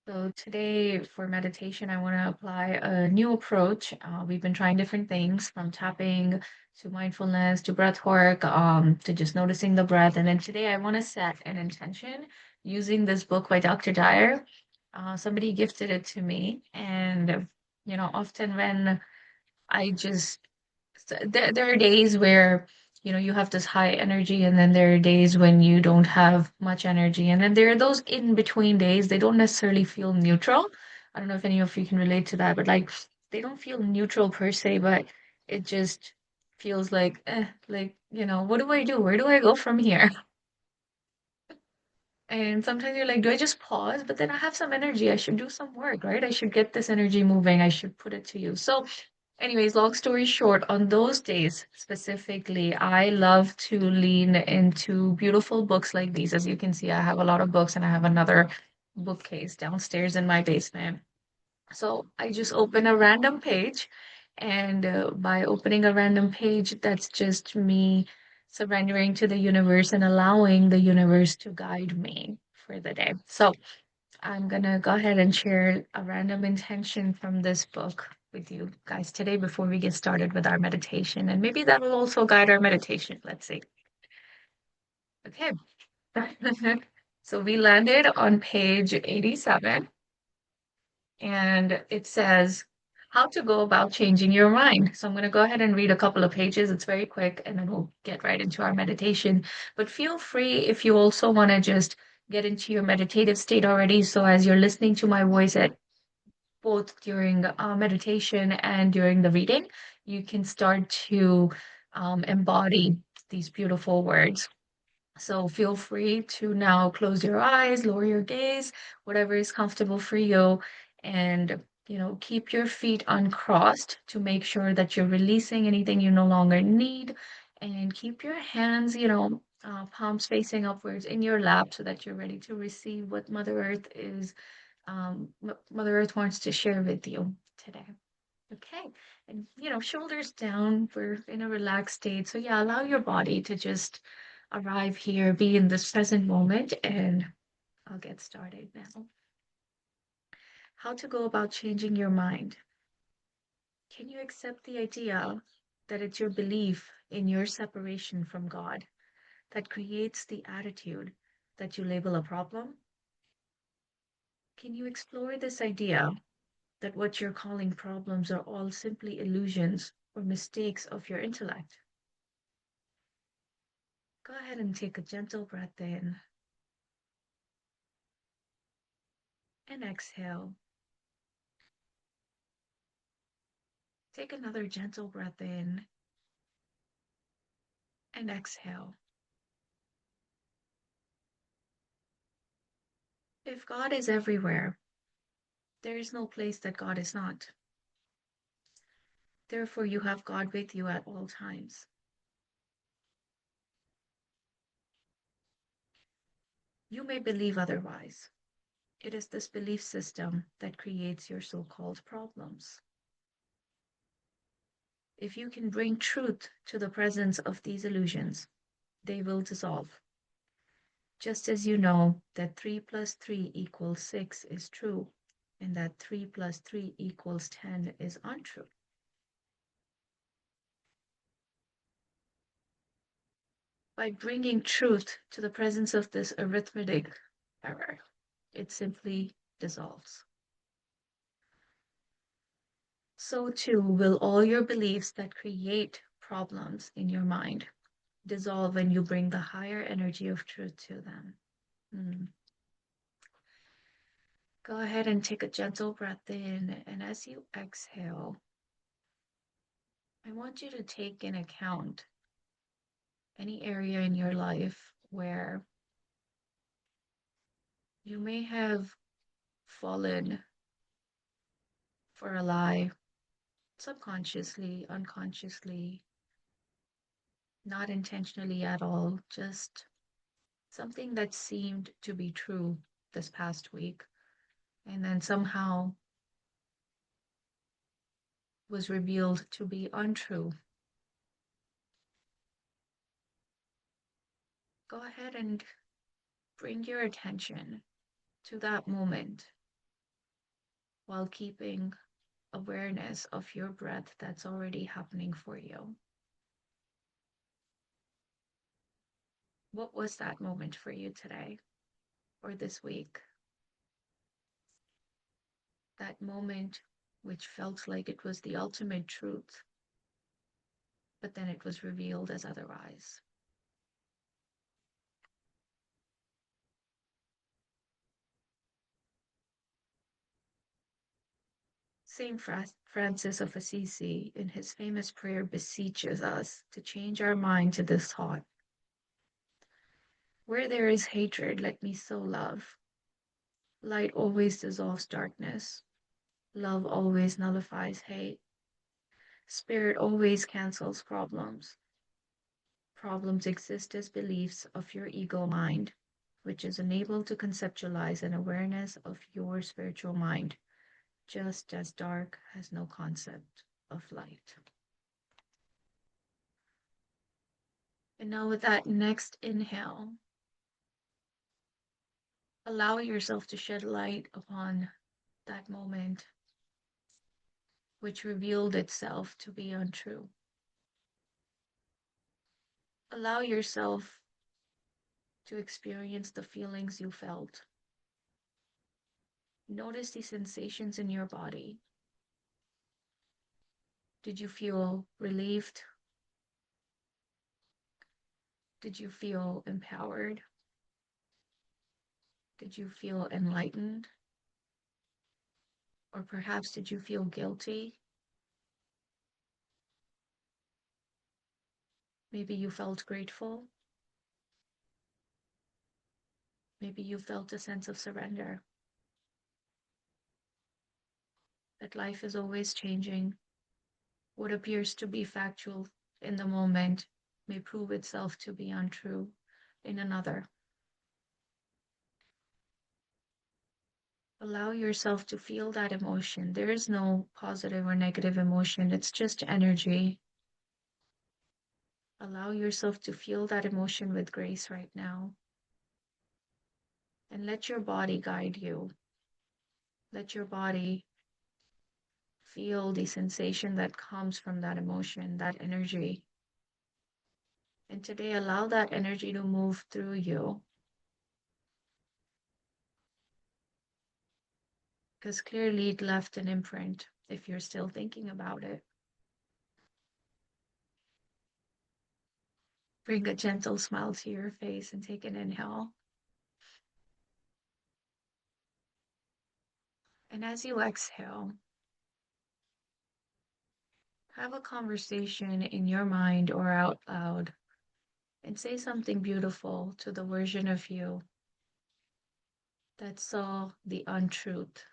So today for meditation, I want to apply a new approach. We've been trying different things from tapping to mindfulness to breath work, to just noticing the breath. And then today I want to set an intention using this book by Dr. Dyer. Somebody gifted it to me. And, often when I just there are days where you have this high energy, and then there are days when you don't have much energy, and then there are those in between days. They don't necessarily feel neutral. I don't know if any of you can relate to that, but like they don't feel neutral per se, but it just feels like like what do I do? Where do I go from here? And sometimes you're like, do I just pause? But then I have some energy. I should do some work, right? I should get this energy moving. I should put it to use. So anyways, long story short, on those days specifically, I love to lean into beautiful books like these. As you can see, I have a lot of books, and I have another bookcase downstairs in my basement. So I just open a random page, and by opening a random page, that's just me surrendering to the universe and allowing the universe to guide me for the day. So I'm gonna go ahead and share a random intention from this book with you guys today before we get started with our meditation. And maybe that will also guide our meditation. Let's see. Okay. So we landed on page 87, and it says, how to go about changing your mind. So I'm going to go ahead and read a couple of pages. It's very quick, and then we'll get right into our meditation. But feel free if you also want to just get into your meditative state already. So as you're listening to my voice at both during meditation and during the reading, you can start to embody these beautiful words. So feel free to now close your eyes, lower your gaze, whatever is comfortable for you, and keep your feet uncrossed to make sure that you're releasing anything you no longer need, and keep your hands, palms facing upwards in your lap so that you're ready to receive what Mother Earth wants to share with you today. Okay. And, shoulders down. We're in a relaxed state. So, yeah, allow your body to just arrive here, be in this present moment, and I'll get started now. How to go about changing your mind. Can you accept the idea that it's your belief in your separation from God that creates the attitude that you label a problem? Can you explore this idea that what you're calling problems are all simply illusions or mistakes of your intellect? Go ahead and take a gentle breath in and exhale. Take another gentle breath in and exhale. If God is everywhere, there is no place that God is not. Therefore, you have God with you at all times. You may believe otherwise. It is this belief system that creates your so-called problems. If you can bring truth to the presence of these illusions, they will dissolve. Just as you know that 3 plus 3 equals 6 is true, and that 3 plus 3 equals 10 is untrue. By bringing truth to the presence of this arithmetic error, it simply dissolves. So too will all your beliefs that create problems in your mind dissolve when you bring the higher energy of truth to them. Mm. Go ahead and take a gentle breath in, and as you exhale, I want you to take in account any area in your life where you may have fallen for a lie subconsciously, unconsciously, not intentionally at all, just something that seemed to be true this past week, and then somehow was revealed to be untrue. Go ahead and bring your attention to that moment while keeping awareness of your breath that's already happening for you. What was that moment for you today or this week? That moment which felt like it was the ultimate truth, but then it was revealed as otherwise. Saint Francis of Assisi, in his famous prayer, beseeches us to change our mind to this thought: where there is hatred, let me sow love. Light always dissolves darkness. Love always nullifies hate. Spirit always cancels problems. Problems exist as beliefs of your ego mind, which is unable to conceptualize an awareness of your spiritual mind, just as dark has no concept of light. And now, with that next inhale, allow yourself to shed light upon that moment which revealed itself to be untrue. Allow yourself to experience the feelings you felt. Notice the sensations in your body. Did you feel relieved? Did you feel empowered? Did you feel enlightened? Or perhaps did you feel guilty? Maybe you felt grateful. Maybe you felt a sense of surrender. That life is always changing. What appears to be factual in the moment may prove itself to be untrue in another. Allow yourself to feel that emotion. There is no positive or negative emotion, it's just energy. Allow yourself to feel that emotion with grace right now. And let your body guide you. Let your body feel the sensation that comes from that emotion, that energy. And today, allow that energy to move through you. Because clearly it left an imprint if you're still thinking about it. Bring a gentle smile to your face and take an inhale. And as you exhale, have a conversation in your mind or out loud and say something beautiful to the version of you that saw the untruth.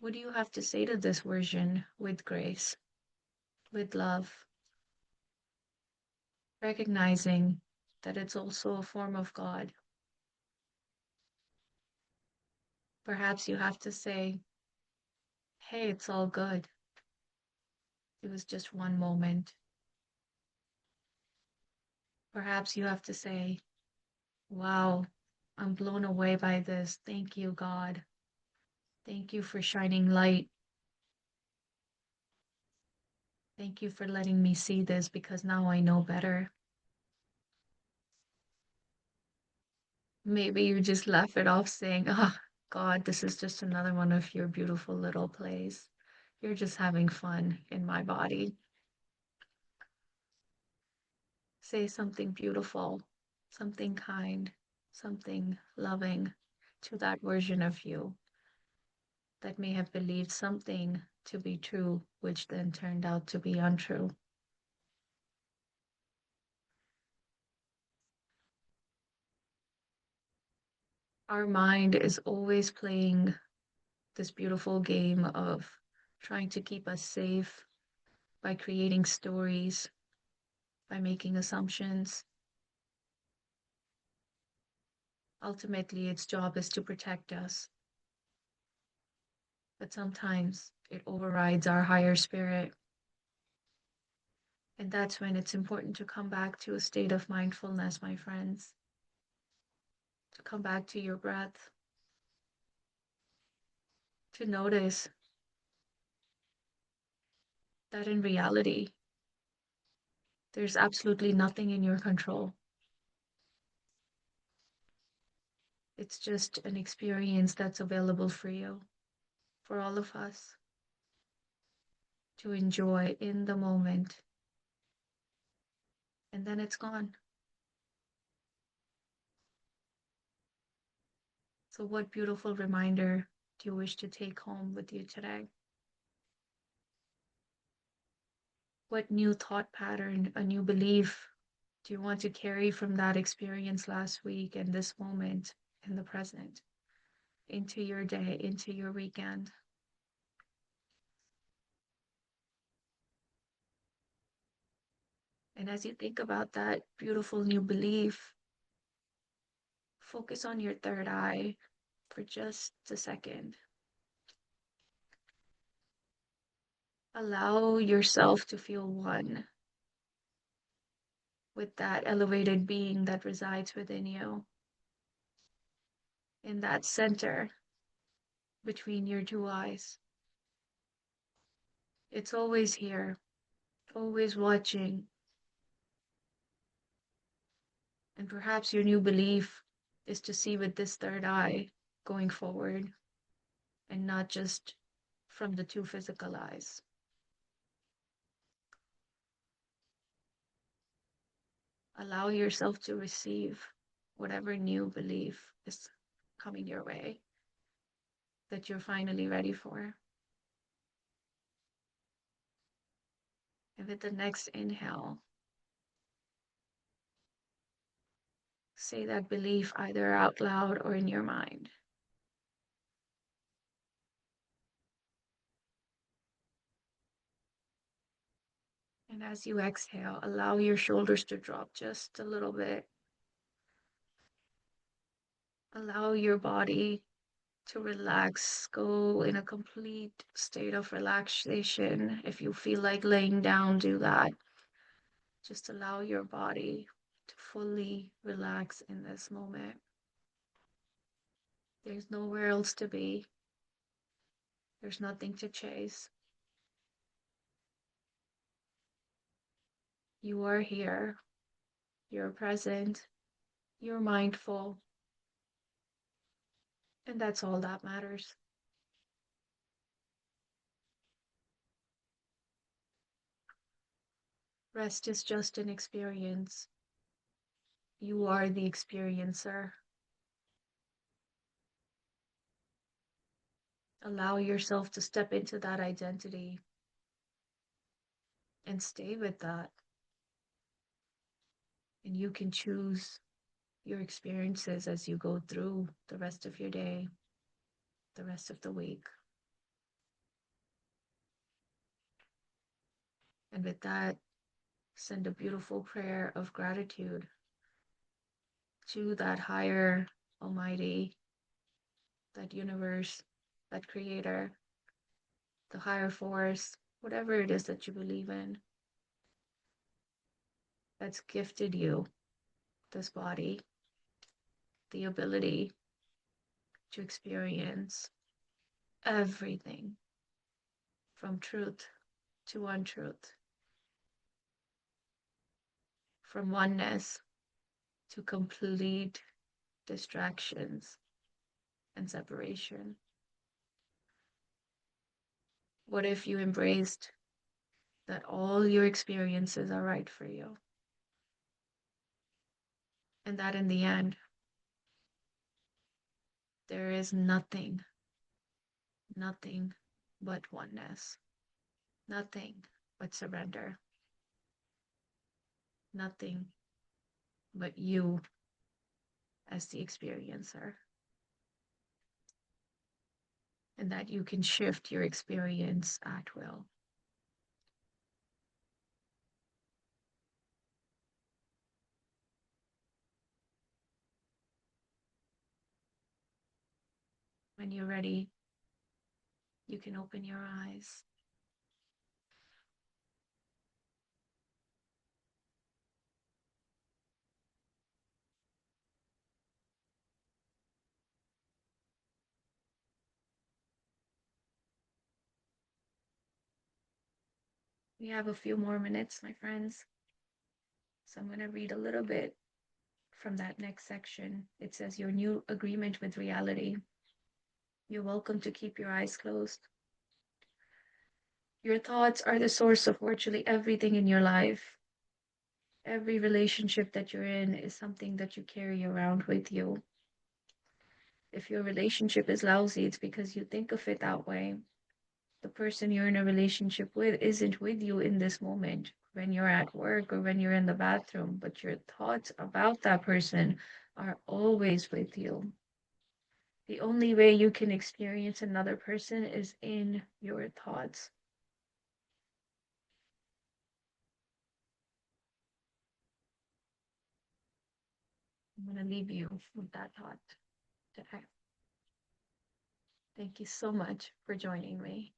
What do you have to say to this version with grace, with love, recognizing that it's also a form of God? Perhaps you have to say, hey, it's all good. It was just one moment. Perhaps you have to say, wow, I'm blown away by this. Thank you, God. Thank you for shining light. Thank you for letting me see this because now I know better. Maybe you just laugh it off saying, oh, God, this is just another one of your beautiful little plays. You're just having fun in my body. Say something beautiful, something kind, something loving to that version of you that may have believed something to be true, which then turned out to be untrue. Our mind is always playing this beautiful game of trying to keep us safe by creating stories, by making assumptions. Ultimately, its job is to protect us, but sometimes it overrides our higher spirit. And that's when it's important to come back to a state of mindfulness, my friends, to come back to your breath, to notice that in reality, there's absolutely nothing in your control. It's just an experience that's available for you, for all of us to enjoy in the moment, and then it's gone. So, what beautiful reminder do you wish to take home with you today? What new thought pattern, a new belief do you want to carry from that experience last week and this moment in the present into your day, into your weekend? And as you think about that beautiful new belief, focus on your third eye for just a second. Allow yourself to feel one with that elevated being that resides within you, in that center between your two eyes. It's always here, always watching. And perhaps your new belief is to see with this third eye going forward and not just from the two physical eyes. Allow yourself to receive whatever new belief is coming your way that you're finally ready for. And with the next inhale, say that belief either out loud or in your mind. And as you exhale, allow your shoulders to drop just a little bit. Allow your body to relax, go in a complete state of relaxation. If you feel like laying down, do that. Just allow your body to fully relax in this moment. There's nowhere else to be. There's nothing to chase. You are here. You're present. You're mindful. And that's all that matters. Rest is just an experience. You are the experiencer. Allow yourself to step into that identity and stay with that. And you can choose your experiences as you go through the rest of your day, the rest of the week. And with that, send a beautiful prayer of gratitude to that higher almighty, that universe, that creator, the higher force, whatever it is that you believe in, that's gifted you this body, the ability to experience everything from truth to untruth, from oneness to complete distractions and separation. What if you embraced that all your experiences are right for you? And that in the end, there is nothing, nothing but oneness, nothing but surrender, nothing but you as the experiencer. And that you can shift your experience at will. When you're ready, you can open your eyes. We have a few more minutes, my friends. So I'm going to read a little bit from that next section. It says, your new agreement with reality. You're welcome to keep your eyes closed. Your thoughts are the source of virtually everything in your life. Every relationship that you're in is something that you carry around with you. If your relationship is lousy, it's because you think of it that way. The person you're in a relationship with isn't with you in this moment when you're at work or when you're in the bathroom, but your thoughts about that person are always with you. The only way you can experience another person is in your thoughts. I'm going to leave you with that thought today. Thank you so much for joining me.